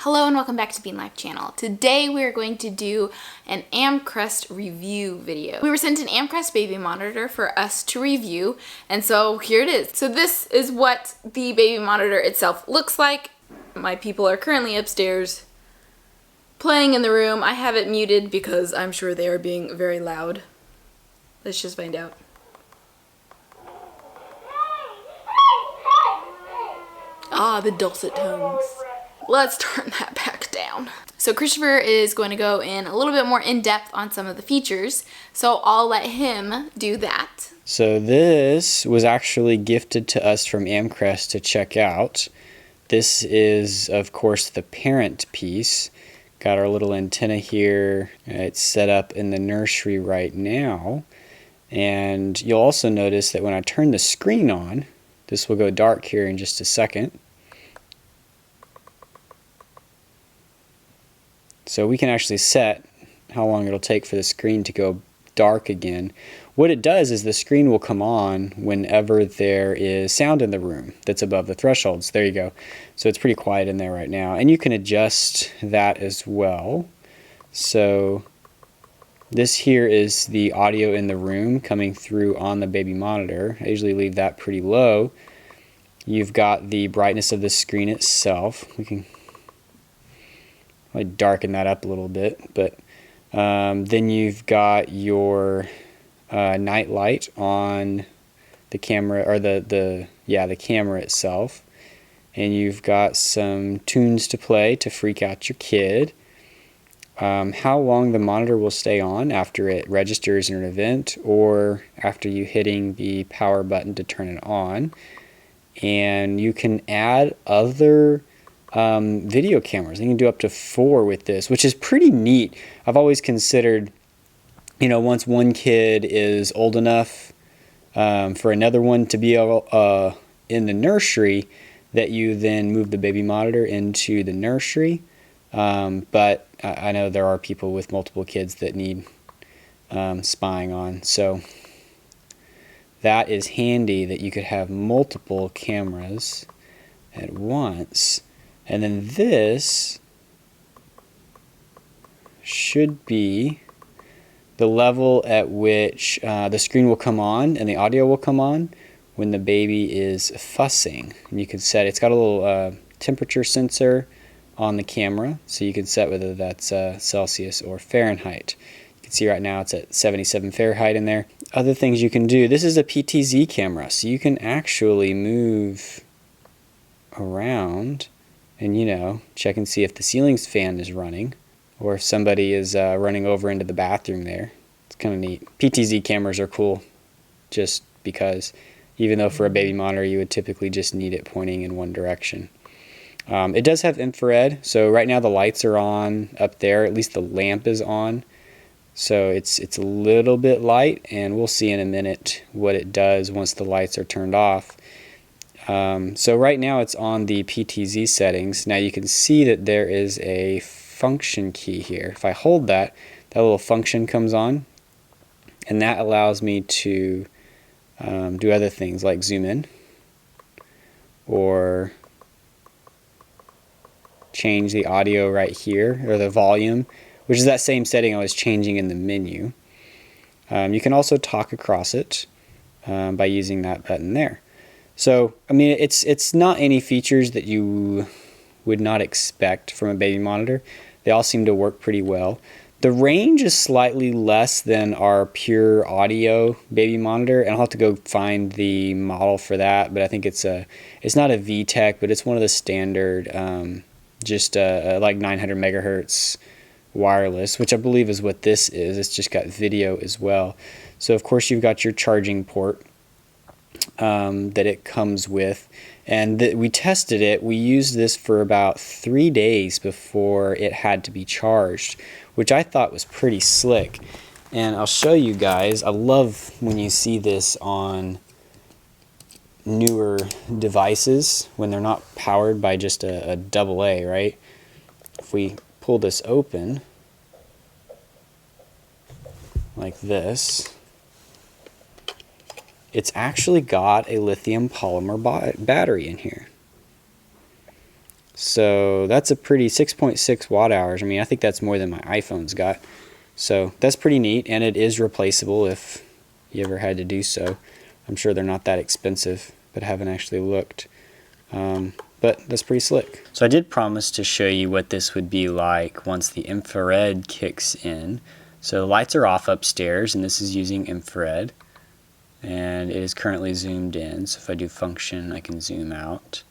Hello and welcome back to Bean Life channel. Today we are going to do an Amcrest review video. We were sent an Amcrest baby monitor for us to review, and so here it is. So this is what the baby monitor itself looks like. My people are currently upstairs playing in the room. I have it muted because I'm sure they are being very loud. Let's just find out. Ah, the dulcet tones. Let's turn that back down. So Christopher is going to go in a little bit more in depth on some of the features, so I'll let him do that. So this was actually gifted to us from Amcrest to check out. This is, of course, the parent piece. Got our little antenna here. It's set up in the nursery right now. And you'll also notice that when I turn the screen on, this will go dark here in just a second. So we can actually set how long it'll take for the screen to go dark again. What it does is the screen will come on whenever there is sound in the room that's above the thresholds. There you go. So it's pretty quiet in there right now. And you can adjust that as well. So this here is the audio in the room coming through on the baby monitor. I usually leave that pretty low. You've got the brightness of the screen itself. We can darken that up a little bit, but then you've got your night light on the camera, or the camera itself, and you've got some tunes to play to freak out your kid. How long the monitor will stay on after it registers in an event, or after you hitting the power button to turn it on. And you can add other video cameras. You can do up to 4 with this, which is pretty neat. I've always considered, once one kid is old enough for another one to be in the nursery, that you then move the baby monitor into the nursery. But I know there are people with multiple kids that need spying on. So that is handy, that you could have multiple cameras at once. And then this should be the level at which the screen will come on and the audio will come on when the baby is fussing. And you can set, it's got a little temperature sensor on the camera, so you can set whether that's Celsius or Fahrenheit. You can see right now it's at 77 Fahrenheit in there. Other things you can do, this is a PTZ camera, so you can actually move around and check and see if the ceiling fan is running, or if somebody is running over into the bathroom there. It's kind of neat. PTZ cameras are cool just because, even though for a baby monitor you would typically just need it pointing in one direction. It does have infrared, so right now the lights are on up there, at least the lamp is on. So it's a little bit light, and we'll see in a minute what it does once the lights are turned off. So right now it's on the PTZ settings. Now you can see that there is a function key here. If I hold that, that little function comes on, and that allows me to do other things like zoom in or change the audio right here, or the volume, which is that same setting I was changing in the menu. You can also talk across it by using that button there. So, it's not any features that you would not expect from a baby monitor. They all seem to work pretty well. The range is slightly less than our pure audio baby monitor, and I'll have to go find the model for that, but I think it's not a VTech, but it's one of the standard, like 900 megahertz wireless, which I believe is what this is. It's just got video as well. So of course you've got your charging port that it comes with, and we tested it. We used this for about 3 days before it had to be charged, which I thought was pretty slick. And I'll show you guys. I love when you see this on newer devices when they're not powered by just a AA, right? If we pull this open like this, it's actually got a lithium polymer battery in here. So that's a pretty 6.6 watt hours. I mean, I think that's more than my iPhone's got. So that's pretty neat, and it is replaceable if you ever had to do so. I'm sure they're not that expensive, but I haven't actually looked. But that's pretty slick. So I did promise to show you what this would be like once the infrared kicks in. So the lights are off upstairs, and this is using infrared. And it is currently zoomed in, so if I do function, I can zoom out.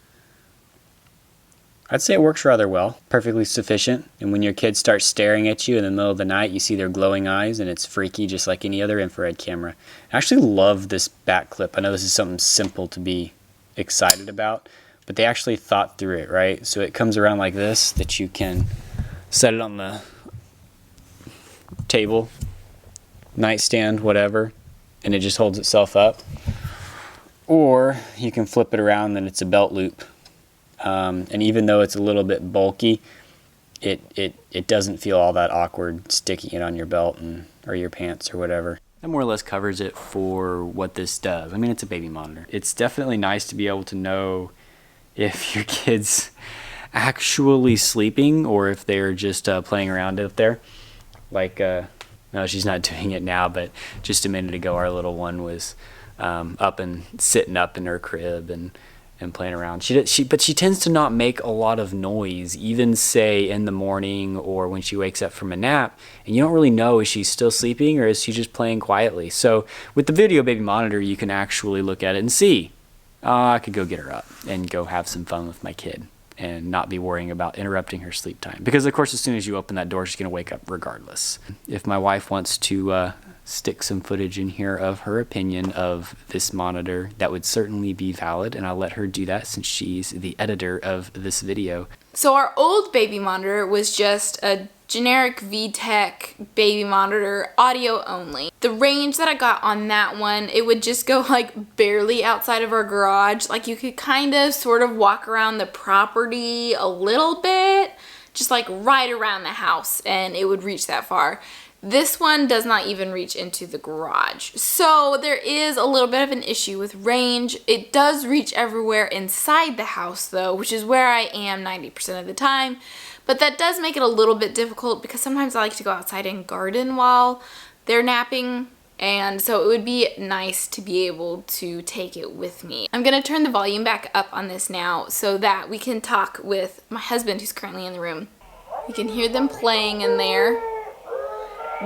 I'd say it works rather well, perfectly sufficient. And when your kids start staring at you in the middle of the night, you see their glowing eyes, and it's freaky just like any other infrared camera. I actually love this back clip. I know this is something simple to be excited about, but they actually thought through it, right? So it comes around like this, that you can set it on the table, nightstand, whatever, and it just holds itself up. Or you can flip it around and it's a belt loop. And even though it's a little bit bulky, it doesn't feel all that awkward sticking it on your belt or your pants or whatever. That more or less covers it for what this does. I mean, it's a baby monitor. It's definitely nice to be able to know if your kid's actually sleeping or if they're just playing around out there. Like, no, she's not doing it now, but just a minute ago, our little one was up and sitting up in her crib and playing around. But she tends to not make a lot of noise, even say in the morning or when she wakes up from a nap, and you don't really know, is she still sleeping or is she just playing quietly? So with the video baby monitor, you can actually look at it and see, I could go get her up and go have some fun with my kid and not be worrying about interrupting her sleep time. Because of course, as soon as you open that door, she's gonna wake up regardless. If my wife wants to stick some footage in here of her opinion of this monitor, that would certainly be valid, and I'll let her do that since she's the editor of this video. So our old baby monitor was just a generic VTech baby monitor, audio only. The range that I got on that one, it would just go like barely outside of our garage. Like you could kind of sort of walk around the property a little bit, just like right around the house, and it would reach that far. This one does not even reach into the garage. So there is a little bit of an issue with range. It does reach everywhere inside the house though, which is where I am 90% of the time. But that does make it a little bit difficult because sometimes I like to go outside and garden while they're napping. And so it would be nice to be able to take it with me. I'm gonna turn the volume back up on this now so that we can talk with my husband who's currently in the room. You can hear them playing in there,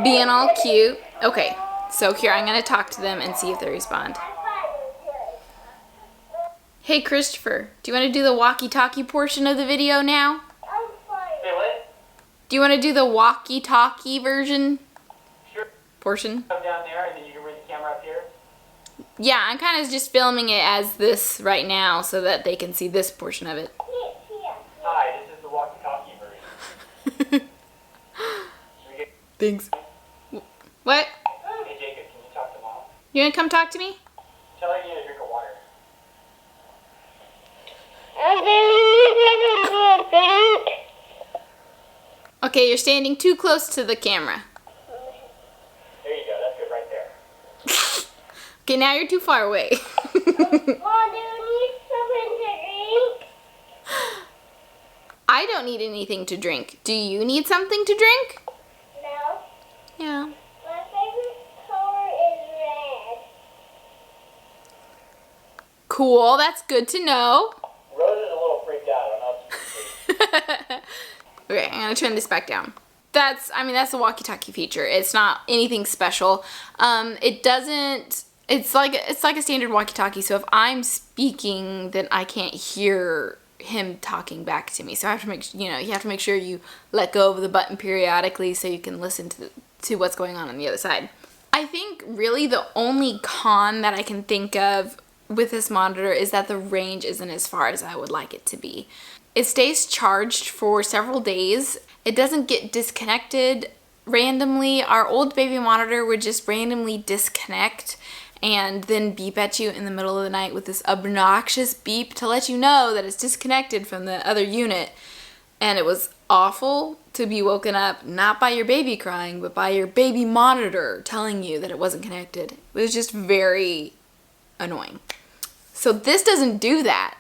being all cute. Okay, so here I'm gonna talk to them and see if they respond. Hey Christopher, do you wanna do the walkie-talkie portion of the video now? Say what? Do you wanna do the walkie-talkie version? Sure. Portion? Come down there and then you can bring the camera up here. Yeah, I'm kind of just filming it as this right now so that they can see this portion of it. Hi, this is the walkie-talkie version. Thanks. What? Hey Jacob, can you talk to Mom? You wanna come talk to me? Tell her you need a drink of water. Okay, you're standing too close to the camera. There you go, that's good right there. Okay, now you're too far away. Mom, do you need something to drink? I don't need anything to drink. Do you need something to drink? No. Yeah. My favorite color is red. Cool, that's good to know. Rose is a little freaked out. I don't know if she can see. Okay, I'm gonna turn this back down. That's the walkie-talkie feature. It's not anything special. It's like a standard walkie-talkie, so if I'm speaking, then I can't hear him talking back to me. So I have to make sure you let go of the button periodically so you can listen to what's going on the other side. I think really the only con that I can think of with this monitor is that the range isn't as far as I would like it to be. It stays charged for several days. It doesn't get disconnected randomly. Our old baby monitor would just randomly disconnect and then beep at you in the middle of the night with this obnoxious beep to let you know that it's disconnected from the other unit. And it was awful to be woken up not by your baby crying, but by your baby monitor telling you that it wasn't connected. It was just very annoying. So this doesn't do that.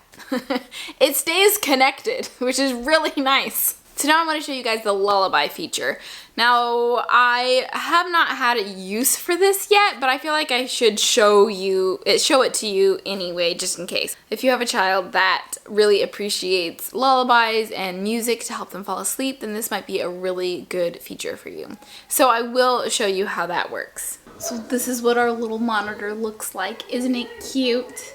It stays connected, which is really nice. So now I'm going to show you guys the Lullaby feature. Now, I have not had a use for this yet, but I feel like I should show it to you anyway, just in case. If you have a child that really appreciates lullabies and music to help them fall asleep, then this might be a really good feature for you. So I will show you how that works. So this is what our little monitor looks like. Isn't it cute?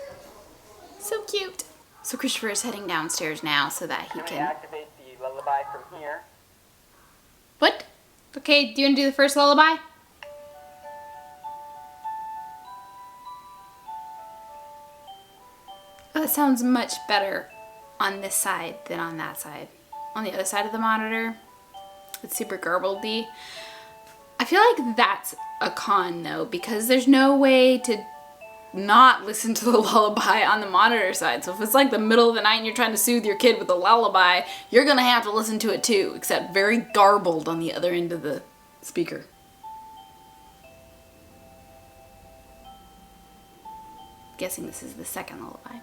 So cute. So Christopher is heading downstairs now so that he can activate the lullaby from here. What? Okay, do you want to do the first lullaby? Oh, that sounds much better on this side than on that side. On the other side of the monitor, it's super garbledy. I feel like that's a con though, because there's no way to not listen to the lullaby on the monitor side. So if it's like the middle of the night and you're trying to soothe your kid with a lullaby, you're gonna have to listen to it too, except very garbled on the other end of the speaker. Guessing this is the second lullaby.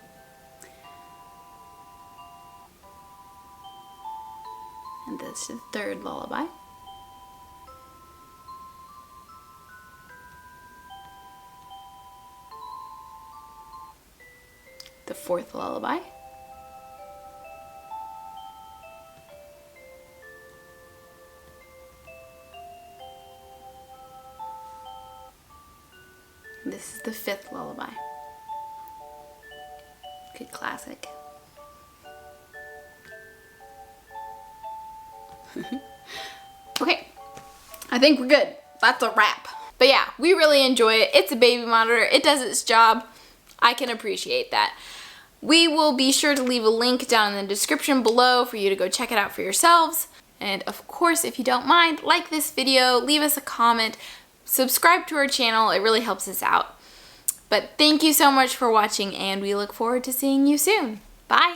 And this is the third lullaby. The fourth lullaby. This is the fifth lullaby. Good classic. Okay, I think we're good. That's a wrap. But yeah, we really enjoy it. It's a baby monitor. It does its job. I can appreciate that. We will be sure to leave a link down in the description below for you to go check it out for yourselves. And of course, if you don't mind, like this video, leave us a comment, subscribe to our channel. It really helps us out. But thank you so much for watching, and we look forward to seeing you soon. Bye!